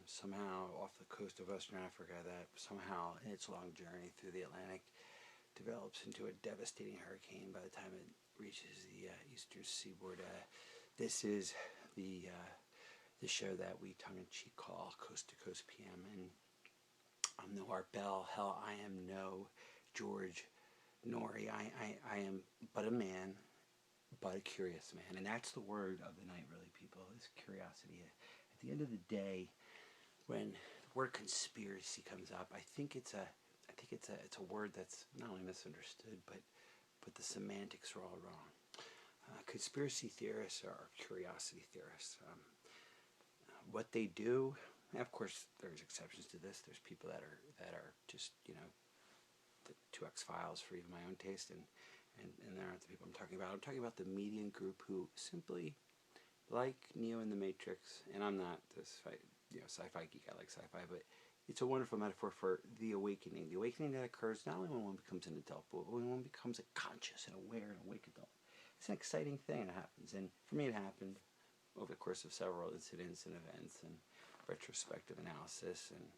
somehow off the coast of Western Africa that somehow in its long journey through the Atlantic develops into a devastating hurricane by the time it reaches the eastern seaboard. This is the show that we tongue-in-cheek call Coast to Coast PM, and I'm no Art Bell. Hell, I am no George Norrie. I am but a man, but a curious man, and that's the word of the night, really, people. Is curiosity. At the end of the day, when the word conspiracy comes up, I think it's a word that's not only misunderstood, but the semantics are all wrong. Conspiracy theorists are curiosity theorists. What they do, and of course, there's exceptions to this. There's people that are just the 2X files for even my own taste, and they're not the people I'm talking about. I'm talking about the median group who simply like Neo in the Matrix, and I'm not this sci-fi geek. I like sci-fi, but it's a wonderful metaphor for the awakening. The awakening that occurs not only when one becomes an adult, but when one becomes a conscious and aware and awake adult. It's an exciting thing that happens, and for me it happened over the course of several incidents and events and retrospective analysis and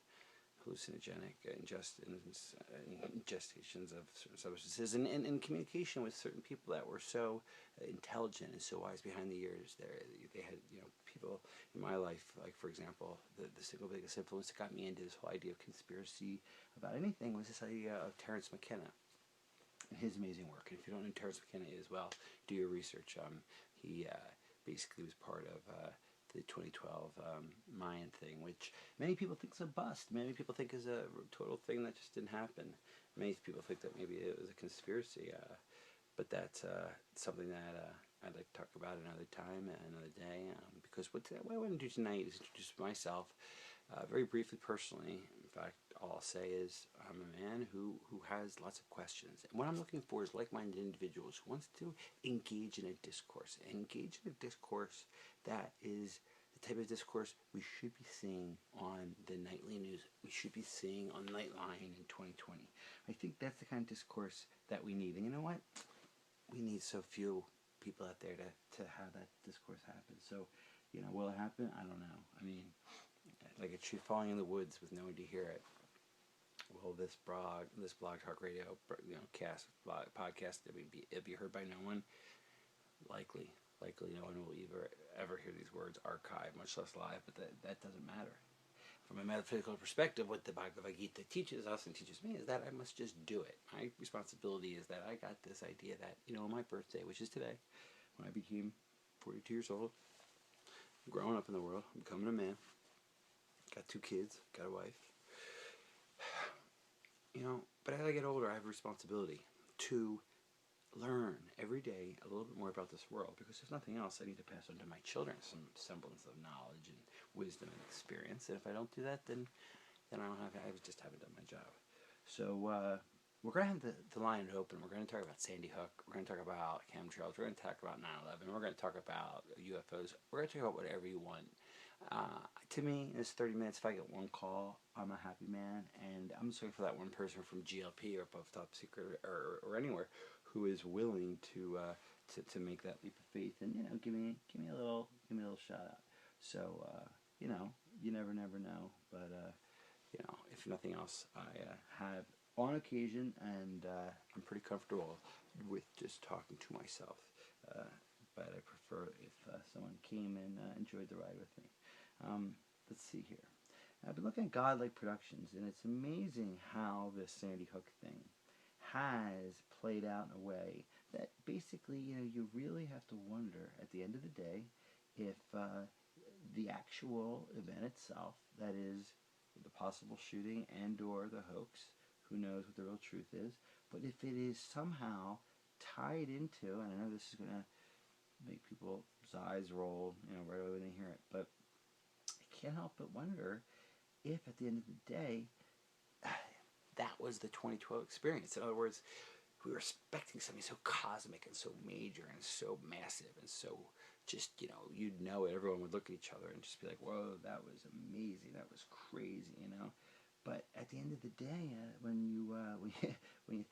hallucinogenic ingestations of certain substances, and communication with certain people that were so intelligent and so wise behind the years. They had people in my life, like for example, the single biggest influence that got me into this whole idea of conspiracy about anything was this idea of Terence McKenna and his amazing work. And if you don't know who Terence McKenna is, well, do your research. He basically was part of the 2012 Mayan thing, which many people think is a bust. Many people think is a total thing that just didn't happen. Many people think that maybe it was a conspiracy, but that's something that I'd like to talk about another time, another day, because what I want to do tonight is introduce myself very briefly, personally. In fact, all I'll say is I'm a man who has lots of questions, and what I'm looking for is like-minded individuals who wants to engage in a discourse, that is the type of discourse we should be seeing on the nightly news. We should be seeing on Nightline in 2020. I think that's the kind of discourse that we need, and you know what? We need so few people out there to have that discourse happen. So, will it happen? I don't know. I mean, like a tree falling in the woods with no one to hear it. Will this blog talk radio, podcast, it'll be heard by no one? Likely no one will ever hear these words archived, much less live. But that doesn't matter. From a metaphysical perspective, what the Bhagavad Gita teaches us and teaches me is that I must just do it. My responsibility is that I got this idea that, on my birthday, which is today, when I became 42 years old, growing up in the world, becoming a man, got 2 kids, got a wife. But as I get older, I have a responsibility to learn every day a little bit more about this world, because if nothing else, I need to pass on to my children some semblance of knowledge and wisdom and experience. And if I don't do that, then I just haven't done my job. So we're going to have the line open. We're going to talk about Sandy Hook. We're going to talk about chemtrails. We're going to talk about 9/11. We're going to talk about UFOs. We're going to talk about whatever you want. To me, in this 30 minutes, if I get one call, I'm a happy man, and I'm just looking for that one person from GLP or Puff Top Secret or anywhere who is willing to make that leap of faith and give me a little shout out. So you never know, but if nothing else, I have on occasion, and I'm pretty comfortable with just talking to myself. But I prefer if someone came and enjoyed the ride with me. Let's see here. I've been looking at Godlike Productions, and it's amazing how this Sandy Hook thing has played out in a way that basically, you really have to wonder at the end of the day if the actual event itself, that is the possible shooting and or the hoax, who knows what the real truth is, but if it is somehow tied into, and I know this is going to make people's eyes roll, right away when they hear it, but I can't help but wonder if at the end of the day, that was the 2012 experience. In other words, we were expecting something so cosmic and so major and so massive and so just, you'd know it. Everyone would look at each other and just be like, whoa, that was amazing. That was crazy, But at the end of the day, when you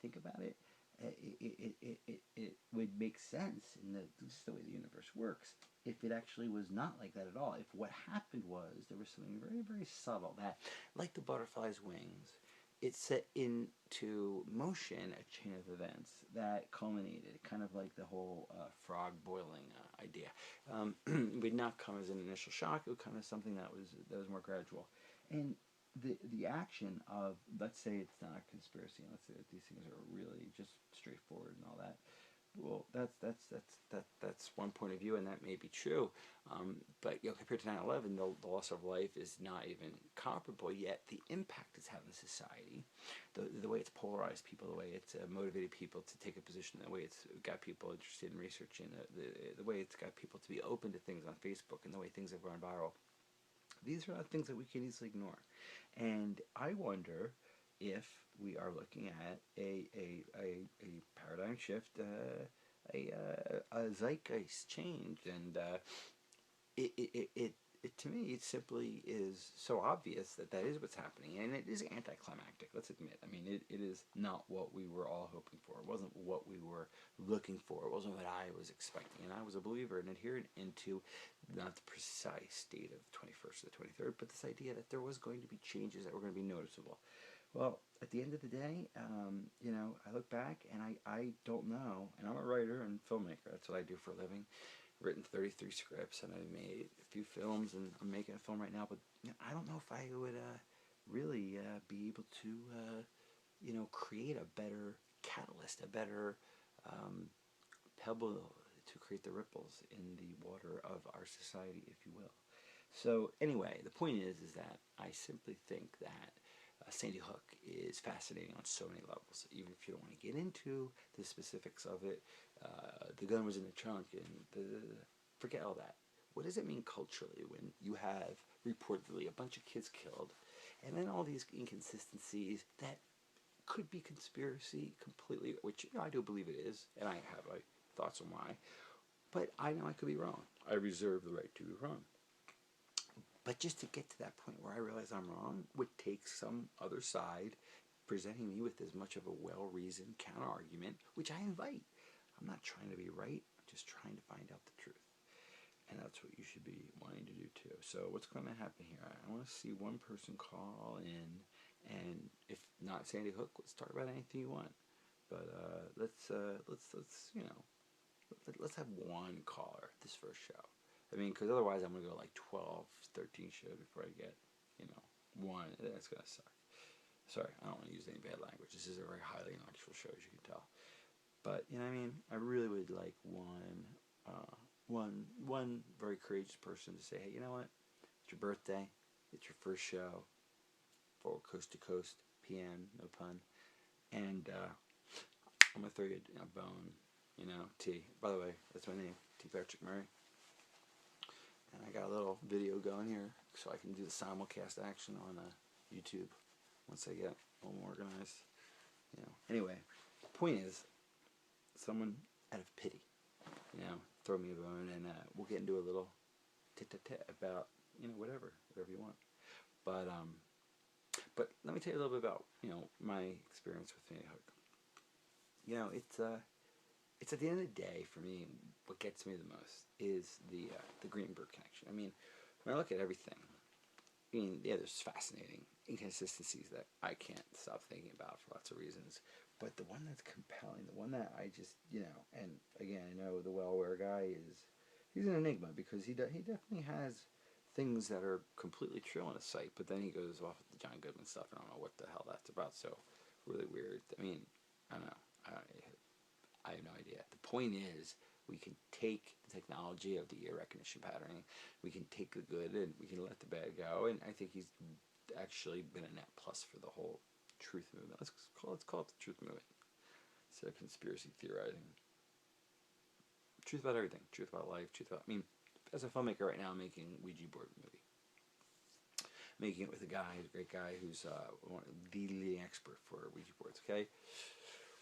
think about it, it would make sense in this is the way the universe works if it actually was not like that at all. If what happened was there was something very, very subtle that, like the butterfly's wings, it set into motion a chain of events that culminated, kind of like the whole frog boiling idea. It would not come as an initial shock. It would come as something that was more gradual. And the action of, let's say it's not a conspiracy, and let's say that these things are really just straightforward and all that. Well, that's one point of view, and that may be true. But compared to 9/11, the loss of life is not even comparable. Yet the impact it's had on society, the way it's polarized people, the way it's motivated people to take a position, the way it's got people interested in researching, the way it's got people to be open to things on Facebook, and the way things have gone viral. These are not things that we can easily ignore. And I wonder if we are looking at a paradigm shift, a zeitgeist change, and to me it simply is so obvious that is what's happening, and it is anticlimactic. Let's admit. I mean, it is not what we were all hoping for. It wasn't what we were looking for. It wasn't what I was expecting, and I was a believer and adherent into not the precise date of 21st to the 23rd, but this idea that there was going to be changes that were going to be noticeable. Well, at the end of the day, I look back and I don't know, and I'm a writer and filmmaker. That's what I do for a living. I've written 33 scripts, and I've made a few films, and I'm making a film right now, but I don't know if I would really be able to, create a better catalyst, a better pebble to create the ripples in the water of our society, if you will. So anyway, the point is that I simply think that Sandy Hook is fascinating on so many levels. Even if you don't want to get into the specifics of it, the gun was in the trunk, and forget all that. What does it mean culturally when you have reportedly a bunch of kids killed, and then all these inconsistencies that could be conspiracy completely, which I do believe it is, and I have my thoughts on why, but I know I could be wrong. I reserve the right to be wrong. But just to get to that point where I realize I'm wrong would take some other side presenting me with as much of a well-reasoned counter-argument, which I invite. I'm not trying to be right. I'm just trying to find out the truth. And that's what you should be wanting to do too. So what's going to happen here? I want to see one person call in, and if not Sandy Hook, let's talk about anything you want. But let's have one caller this first show. I mean, because otherwise I'm going to go like 12, 13 shows before I get, one. That's going to suck. Sorry, I don't want to use any bad language. This is a very highly intellectual show, as you can tell. But, I really would like one very courageous person to say, hey, you know what? It's your birthday. It's your first show. For Coast to Coast, PM, no pun. And I'm going to throw you a bone, T. By the way, that's my name, T. Patrick Murray. And I got a little video going here so I can do the simulcast action on YouTube once I get a little more organized. Anyway, the point is, someone out of pity, throw me a bone, and we'll get into a little tit-tat-tat about, whatever you want. But let me tell you a little bit about, my experience with Sandy Hook. It's at the end of the day, for me, what gets me the most is the Greenberg connection. I mean, when I look at everything, there's fascinating inconsistencies that I can't stop thinking about for lots of reasons. But the one that's compelling, the one that I just, and again, I know the well-aware guy he's an enigma, because he definitely has things that are completely true on his site, but then he goes off with the John Goodman stuff, and I don't know what the hell that's about, so really weird. I mean, I don't know. I have no idea. The point is, we can take the technology of the ear recognition patterning, we can take the good, and we can let the bad go, and I think he's actually been a net plus for the whole truth movement. Let's call it the truth movement instead of conspiracy theorizing. Truth about everything. Truth about life. Truth about... as a filmmaker right now, I'm making a Ouija board movie. Making it with a great guy, who's the leading expert for Ouija boards, okay?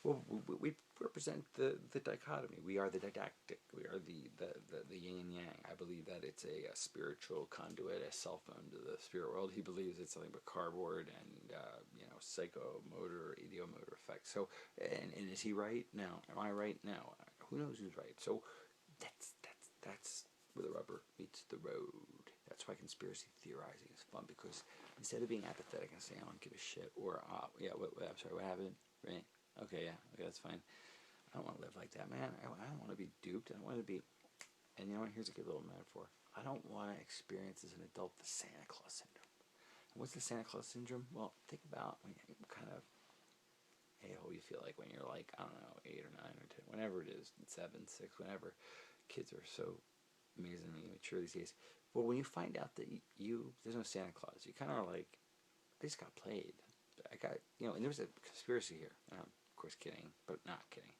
Well, we represent the dichotomy. We are the didactic. We are the yin and yang. I believe that it's a spiritual conduit, a cell phone to the spirit world. He believes it's something but cardboard and psychomotor, ideomotor effects. So, and is he right? No. Am I right? No. Who knows who's right? So, that's where the rubber meets the road. That's why conspiracy theorizing is fun, because instead of being apathetic and saying I don't give a shit, or I'm sorry, what happened? Right? Okay, that's fine. I don't want to live like that, man. I don't want to be duped. I don't want to be. And you know what? Here's a good little metaphor. I don't want to experience as an adult the Santa Claus syndrome. And what's the Santa Claus syndrome? Well, think about what kind of a-hole you feel like when you're like, I don't know, 8 or 9 or 10, whenever it is, 7, 6, whenever. Kids are so amazingly mature these days. Well, when you find out that there's no Santa Claus, you kind of are like, I just got played. I got, and there was a conspiracy here. Of course, kidding, but not kidding.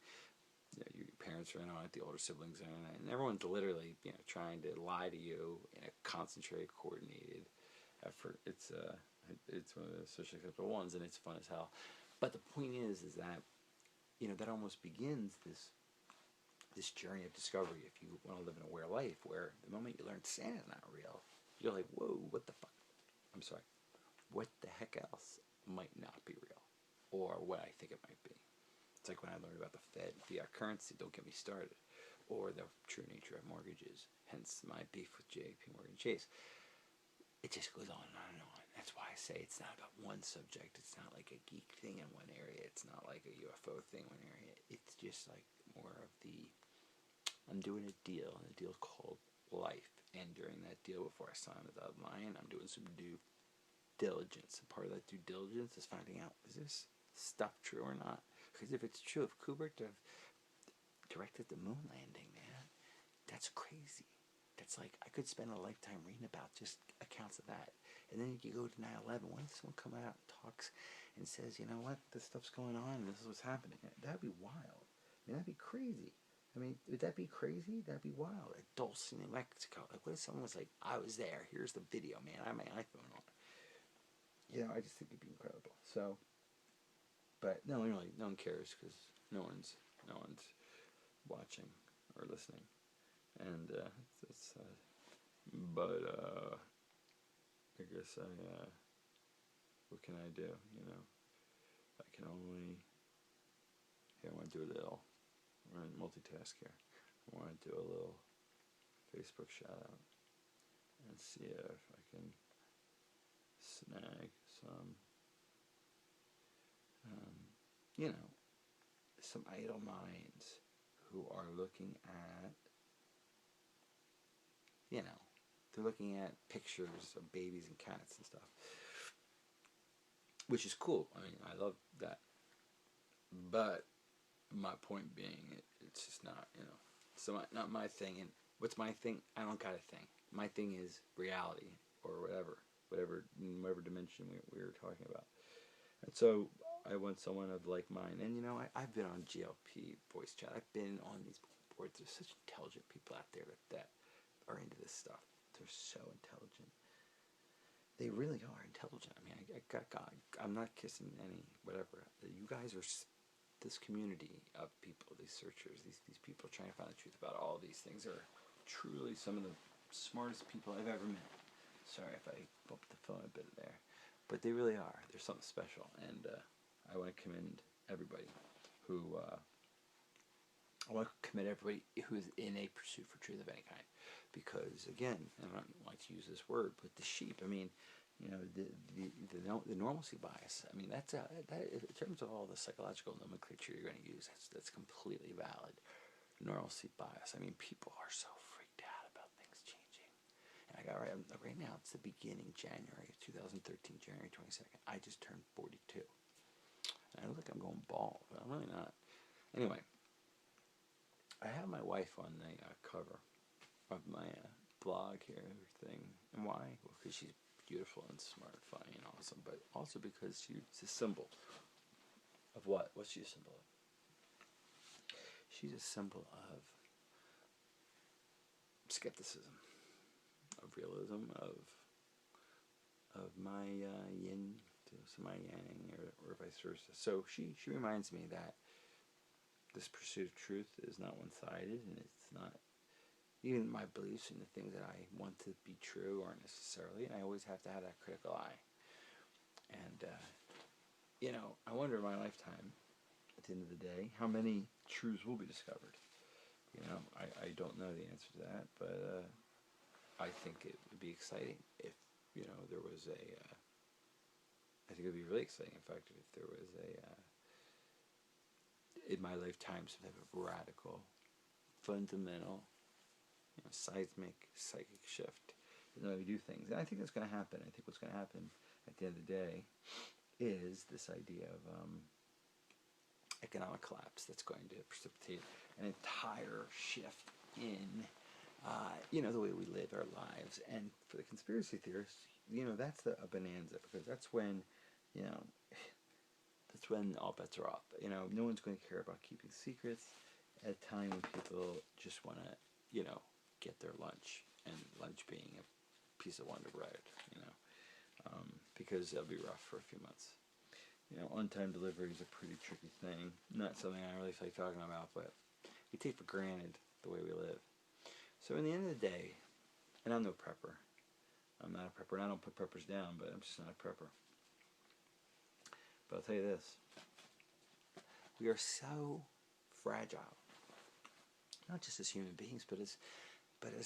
Your parents are in on it, the older siblings are in it, and everyone's literally, trying to lie to you in a concentrated, coordinated effort. It's one of the socially acceptable ones, and it's fun as hell. But the point is that, that almost begins this journey of discovery. If you want to live an aware life, where the moment you learn Santa's not real, you're like, whoa, what the fuck? I'm sorry. What the heck else might not be real, or what I think it might be? It's like when I learned about the Fed, fiat currency, don't get me started, or the true nature of mortgages, hence my beef with JP Morgan Chase. It just goes on and on and on. That's why I say it's not about one subject. It's not like a geek thing in one area. It's not like a UFO thing in one area. It's just like more of I'm doing a deal, and the deal's called life. And during that deal, before I sign the dotted line, I'm doing some due diligence. And part of that due diligence is finding out, is this stuff true or not? Because if it's true, if Kubrick directed the moon landing, man, that's crazy. That's like, I could spend a lifetime reading about just accounts of that. And then you go to 9/11. When someone comes out and talks and says, you know what, this stuff's going on, and this is what's happening, that'd be wild. I mean, that'd be crazy. I mean, would that be crazy? That'd be wild. At Dulce, New Mexico. Like, what if someone was like, I was there, here's the video, man, I have my iPhone on. I just think it'd be incredible. So, but no one cares, because no one's watching or listening. And I guess what can I do? I can only. Here, I want to do a little. We're going to multitask here. I want to do a little Facebook shout out and see if I can snag some, some idle minds who are looking at, they're looking at pictures of babies and cats and stuff, which is cool. I mean, I love that. But my point being, it's just not, so not my thing. And what's my thing? I don't got a thing. My thing is reality, or whatever dimension we were talking about. And so I want someone of like mind. And I've been on GLP voice chat. I've been on these boards. There's such intelligent people out there that are into this stuff. They're so intelligent. They really are intelligent. I mean, I got God. I'm not kissing any whatever. You guys are this community of people, these searchers, these people trying to find the truth about all these things are truly some of the smartest people I've ever met. Sorry if I bumped the phone a bit there. But they really are. They're something special. And I want to commend everybody who who's in a pursuit for truth of any kind. Because, again, and I don't like to use this word, but the sheep, I mean, the normalcy bias, I mean, that in terms of all the psychological nomenclature you're going to use, that's completely valid. Normalcy bias, I mean, people are so freaked out about things changing. And I got right now, it's the beginning, January of 2013, January 22nd. I just turned 42. And I look like I'm going bald, but I'm really not. Anyway, I have my wife on the cover of my blog here thing. And why? Well, because she's beautiful and smart, funny, and awesome, but also because she's a symbol of what? What's she a symbol of? She's a symbol of skepticism, of realism, of my yin to my yang, or vice versa. So she reminds me that this pursuit of truth is not one-sided, and it's not even my beliefs and the things that I want to be true aren't necessarily, and I always have to have that critical eye. And, I wonder in my lifetime, at the end of the day, how many truths will be discovered. I don't know the answer to that, but I think it would be exciting if, there was I think it would be really exciting, in fact, if there was in my lifetime, some type of radical, fundamental, seismic, psychic shift in the way we do things. And I think that's going to happen. I think what's going to happen at the end of the day is this idea of economic collapse that's going to precipitate an entire shift in, the way we live our lives. And for the conspiracy theorists, that's a bonanza, because that's when, that's when all bets are off. No one's going to care about keeping secrets at a time when people just want to, get their lunch, and lunch being a piece of Wonder Bread, because it'll be rough for a few months. On-time delivery is a pretty tricky thing. Not something I really feel like talking about, but we take for granted the way we live. So in the end of the day, and I'm no prepper. I'm not a prepper, and I don't put preppers down, but I'm just not a prepper. But I'll tell you this. We are so fragile. Not just as human beings, but as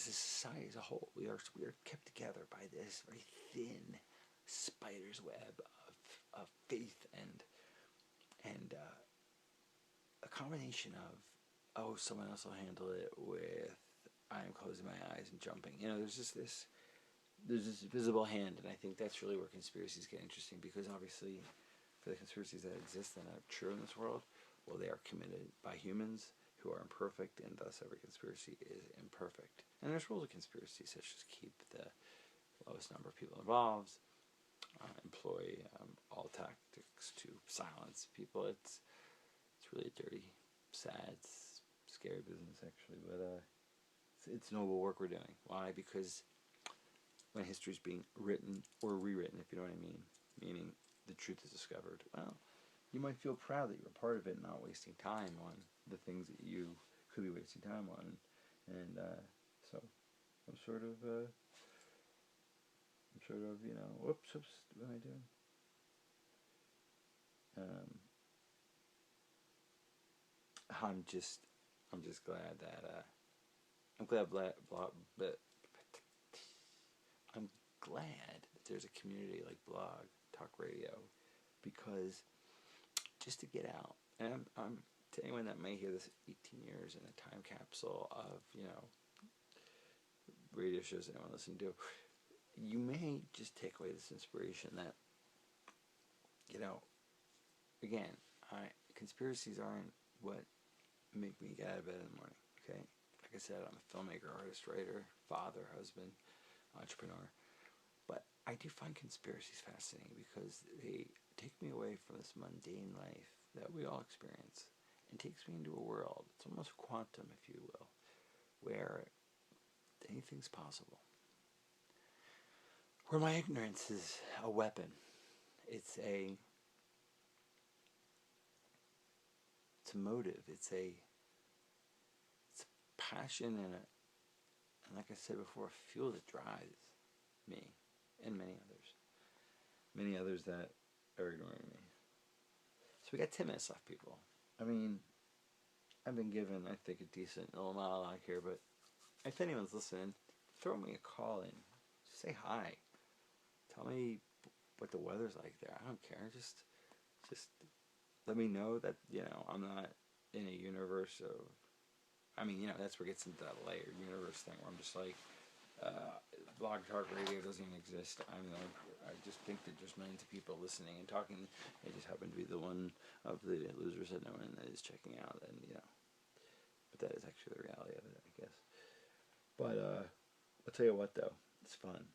a society as a whole. We are kept together by this very thin spider's web of faith and a combination of, someone else will handle it, with I am closing my eyes and jumping. There's this visible hand, and I think that's really where conspiracies get interesting, because obviously for the conspiracies that exist and are true in this world, well, they are committed by humans who are imperfect, and thus every conspiracy is imperfect. And there's rules of conspiracy, such as keep the lowest number of people involved, employ all tactics to silence people. It's really dirty, sad, scary business, actually, but it's noble work we're doing. Why? Because when history's being written or rewritten, if you know what I mean, meaning the truth is discovered, well, you might feel proud that you're a part of it, and not wasting time on the things that you could be wasting time on. And so I'm sort of, whoops, what am I doing? I'm just glad that I'm glad that there's a community like Blog Talk Radio, because just to get out, and I'm to anyone that may hear this 18 years in a time capsule of radio shows that anyone listening to, you may just take away this inspiration that again, conspiracies aren't what make me get out of bed in the morning. Okay, like I said, I'm a filmmaker, artist, writer, father, husband, entrepreneur. But I do find conspiracies fascinating, because they take me away from this mundane life that we all experience, and takes me into a world, it's almost quantum, if you will, where anything's possible. Where my ignorance is a weapon. It's a motive. It's a passion, and like I said before, a fuel that drives me and many others that are ignoring me. So we got 10 minutes left, people. I mean, I've been given, I think, a decent little monologue here, but if anyone's listening, throw me a call in. Just say hi. Tell me what the weather's like there. I don't care. Just let me know that, I'm not in a universe of, that's where it gets into that layered universe thing, where I'm just like, Blog Talk Radio doesn't even exist. I just think that there's millions of people listening and talking. I just happen to be the one of the losers that no one is checking out, and but that is actually the reality of it, I guess. But I'll tell you what, though, it's fun.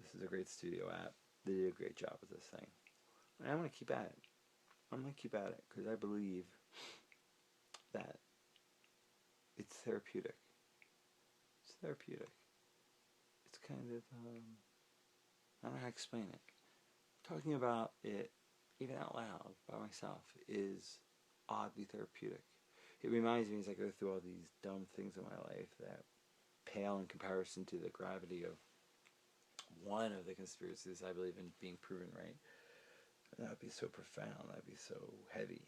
This is a great studio app. They did a great job with this thing, and I'm gonna keep at it. Because I believe that it's therapeutic. It's therapeutic. It's kind of, I don't know how to explain it. Talking about it, even out loud, by myself, is oddly therapeutic. it reminds me as I go through all these dumb things in my life that pale in comparison to the gravity of one of the conspiracies I believe in being proven right. That would be so profound. That would be so heavy.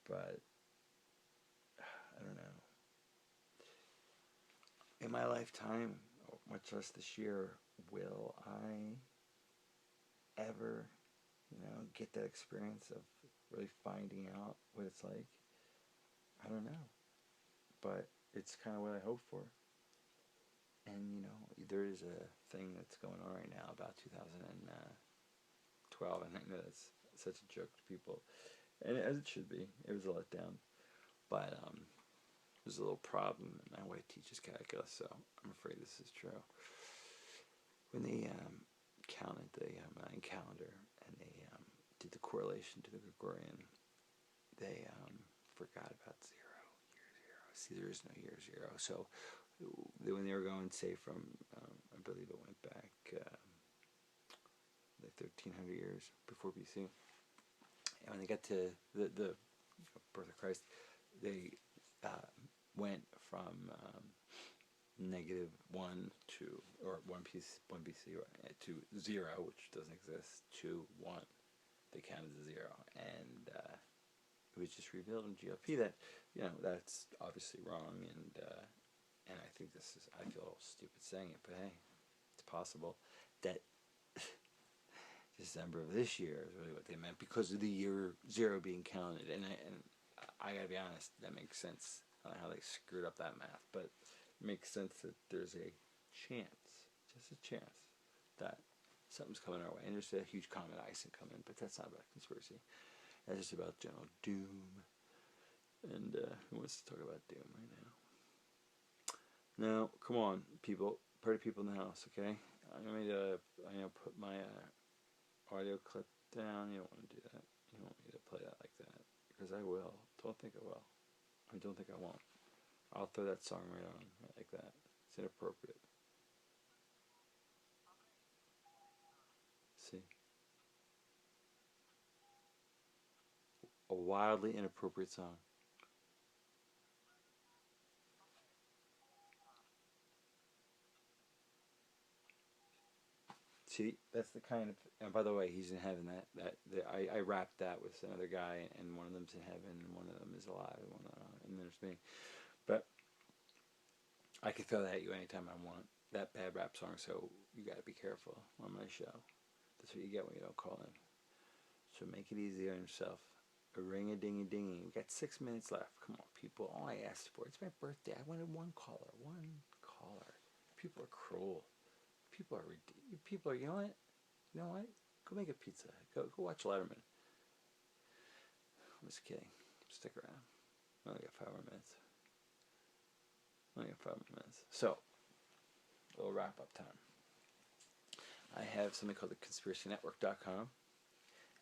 But I don't know. In my lifetime, much less this year, will I ever, get that experience of really finding out what it's like? I don't know. But it's kind of what I hope for. And, there is a thing that's going on right now about 2012. I think that's such a joke to people. And as it should be. It was a letdown. But there's a little problem. My wife teaches calculus, so I'm afraid this is true. When they counted the Mayan calendar and they did the correlation to the Gregorian, they forgot about year zero. See, there is no year zero. So when they were going, say, from, I believe it went back like 1,300 years before BC, and when they got to the birth of Christ, they went from -1 to, or 1 BC to 0, which doesn't exist, to 1. They counted to 0, and it was just revealed in GOP that that's obviously wrong, and I think I feel stupid saying it, but hey, it's possible that December of this year is really what they meant because of the year 0 being counted, and I gotta be honest, that makes sense. I don't know how they screwed up that math, but it makes sense that there's a chance, just a chance, that something's coming our way. And there's a huge comet icing coming, but that's not about conspiracy. That's just about general doom. And who wants to talk about doom right now? Now, come on, people, party people in the house, okay? I'm going to put my audio clip down. You don't want to do that. You don't want me to play that like that, because I will. Don't think I will. I don't think I won't. I'll throw that song right on, right like that. It's inappropriate. See? A wildly inappropriate song. See, that's the kind of. And by the way, he's in heaven. I rapped that with another guy, and one of them's in heaven, and one of them is alive, and one of them, and there's me. But I could throw that at you anytime I want. That bad rap song. So you got to be careful on my show. That's what you get when you don't call in. So make it easy on yourself. A ring a dingy dingy. We got 6 minutes left. Come on, people. All I asked for. It's my birthday. I wanted one caller. One caller. People are cruel. People are ridiculous. People are. You know what? You know what? Go make a pizza. Go watch Letterman. I'm just kidding. Stick around. I only got 5 more minutes. So, a little wrap up time. I have something called the conspiracynetwork.com,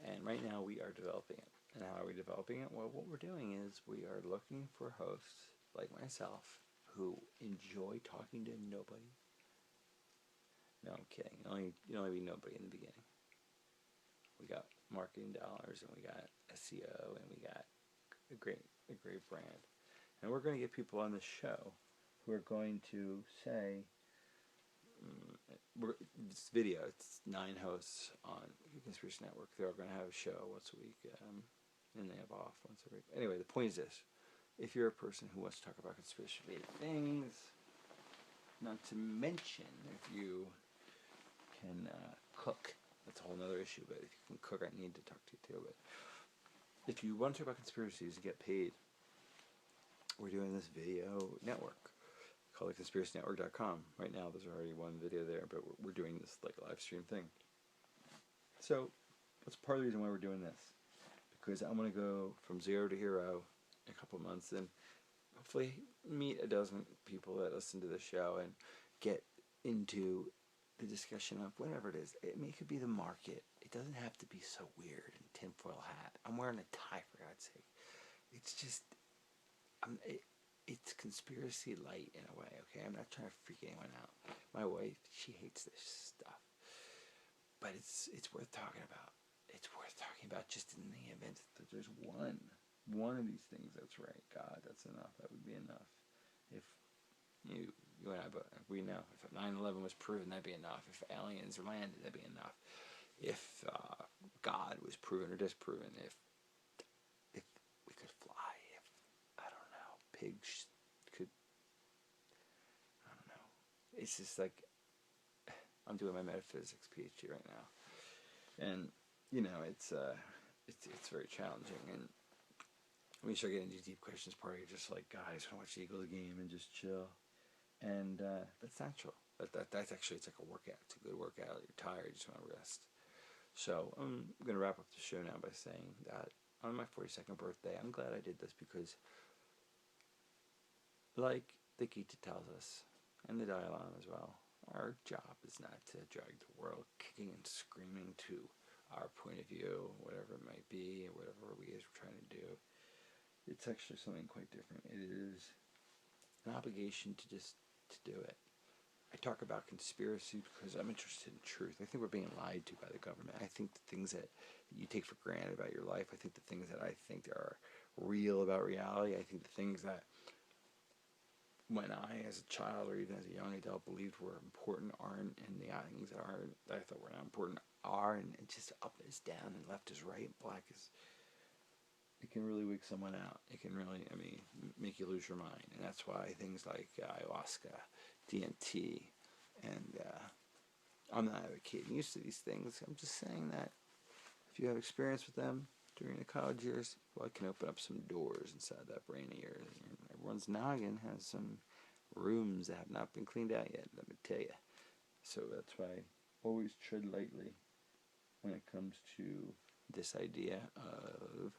and right now we are developing it. And how are we developing it? Well, what we're doing is we are looking for hosts like myself who enjoy talking to nobody. No, I'm kidding. You only be nobody in the beginning. We got marketing dollars, and we got SEO, and we got a great brand. And we're going to get people on this show who are going to say, this video, it's 9 hosts on Conspiracy Network. They're all going to have a show once a week, and they have off once a week. Anyway, the point is this. If you're a person who wants to talk about conspiracy-related things, not to mention if you can cook, that's a whole other issue, but if you can cook, I need to talk to you too. But if you want to talk about conspiracies and get paid, we're doing this video network called conspiracynetwork.com. Right now, there's already one video there, but we're doing this like live stream thing. So that's part of the reason why we're doing this, because I'm going to go from 0 to hero in a couple months and hopefully meet a dozen people that listen to the show and get into the discussion of whatever it is. I mean, it could be the market. It doesn't have to be so weird and tinfoil hat. I'm wearing a tie, for God's sake. It's just, it's conspiracy light in a way, okay? I'm not trying to freak anyone out. My wife, she hates this stuff. But it's worth talking about. It's worth talking about just in the event that there's one one of these things that's right, God, that's enough. That would be enough. If you and I, but we know if 9/11 was proven, that'd be enough. If aliens landed, that'd be enough. If God was proven or disproven, if we could fly, if I don't know, pigs could, I don't know. It's just like I'm doing my metaphysics PhD right now, and it's very challenging. And when you start getting into deep questions, part of you just like, guys, I want to watch the Eagles game and just chill. And that's natural. That's actually, it's like a workout. It's a good workout. You're tired. You just want to rest. So I'm going to wrap up the show now by saying that on my 42nd birthday, I'm glad I did this because, like the Gita tells us, and the Dalai Lama as well, our job is not to drag the world kicking and screaming to our point of view, whatever it might be, or whatever we are trying to do. It's actually something quite different. It is an obligation to just to do it. I talk about conspiracy because I'm interested in truth. I think we're being lied to by the government. I think the things that you take for granted about your life, I think the things that I think are real about reality, I think the things that when I, as a child or even as a young adult, believed were important aren't, and the things that aren't, that I thought were not important are, and just up is down and left is right, black is. It can really wake someone out. It can really, make you lose your mind. And that's why things like ayahuasca, DMT, and I'm not advocating use of these things. I'm just saying that if you have experience with them during the college years, well, it can open up some doors inside that brain of yours. And everyone's noggin has some rooms that have not been cleaned out yet, let me tell you. So that's why always tread lightly when it comes to this idea of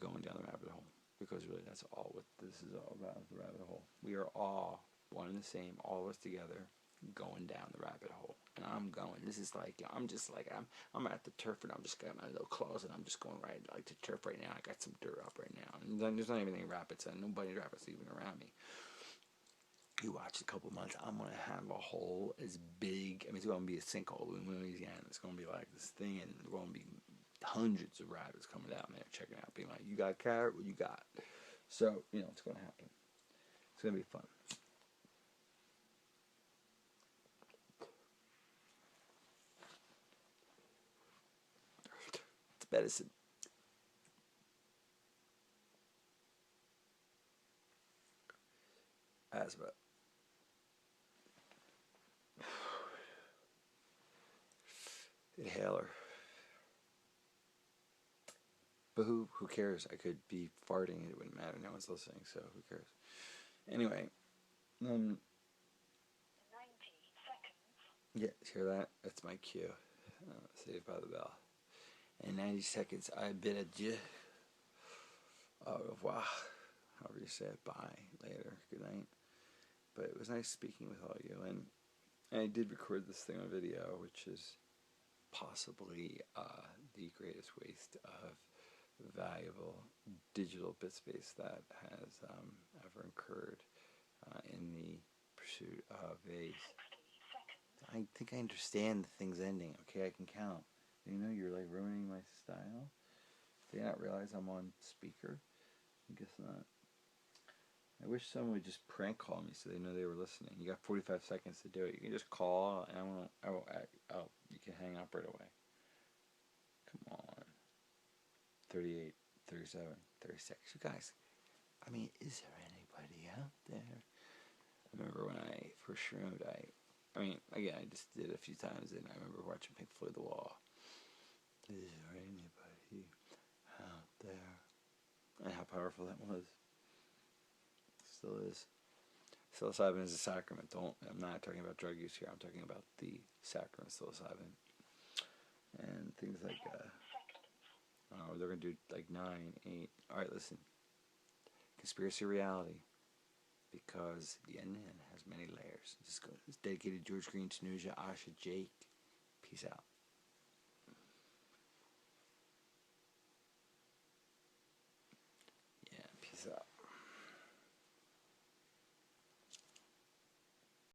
going down the rabbit hole, because really that's all what this is all about, the rabbit hole. We are all one and the same, all of us together, going down the rabbit hole. And I'm going. This is like, I'm at the turf, and I'm just got my little closet, I'm just going right like to turf right now. I got some dirt up right now, and then there's not even any rabbits, and nobody rabbits even around me. You watch a couple months, I'm going to have a hole as big, it's going to be a sinkhole in Louisiana. It's going to be like this thing, and there's going to be hundreds of rabbits coming down there checking out, being like, you got a carrot? What you got? So, it's going to happen. It's going to be fun. It's medicine. Asthma. Inhaler. But who cares? I could be farting, it wouldn't matter. No one's listening, so who cares? Anyway, 90 seconds. Yeah, hear that? That's my cue. Saved by the Bell. In 90 seconds, I bid adieu. Au revoir. However you say it. Bye. Later. Good night. But it was nice speaking with all of you. And I did record this thing on video, which is possibly the greatest waste of valuable digital bit space that has ever occurred in the pursuit of a... 60 seconds. I think I understand the thing's ending. Okay, I can count. You're like ruining my style. Did I not realize I'm on speaker? I guess not. I wish someone would just prank call me so they know they were listening. You got 45 seconds to do it. You can just call, and you can hang up right away. Come on. 38, 37, 36. You guys, is there anybody out there? I remember when I first shroomed, again, I just did it a few times, and I remember watching Pink Floyd The Wall. Is there anybody out there? And how powerful that was. Still is. Psilocybin is a sacrament. I'm not talking about drug use here. I'm talking about the sacrament psilocybin. And things like, they're going to do like 9, 8. Alright, listen. Conspiracy reality. Because the onion has many layers. It's dedicated to George Green, Tanuja, Asha, Jake. Peace out.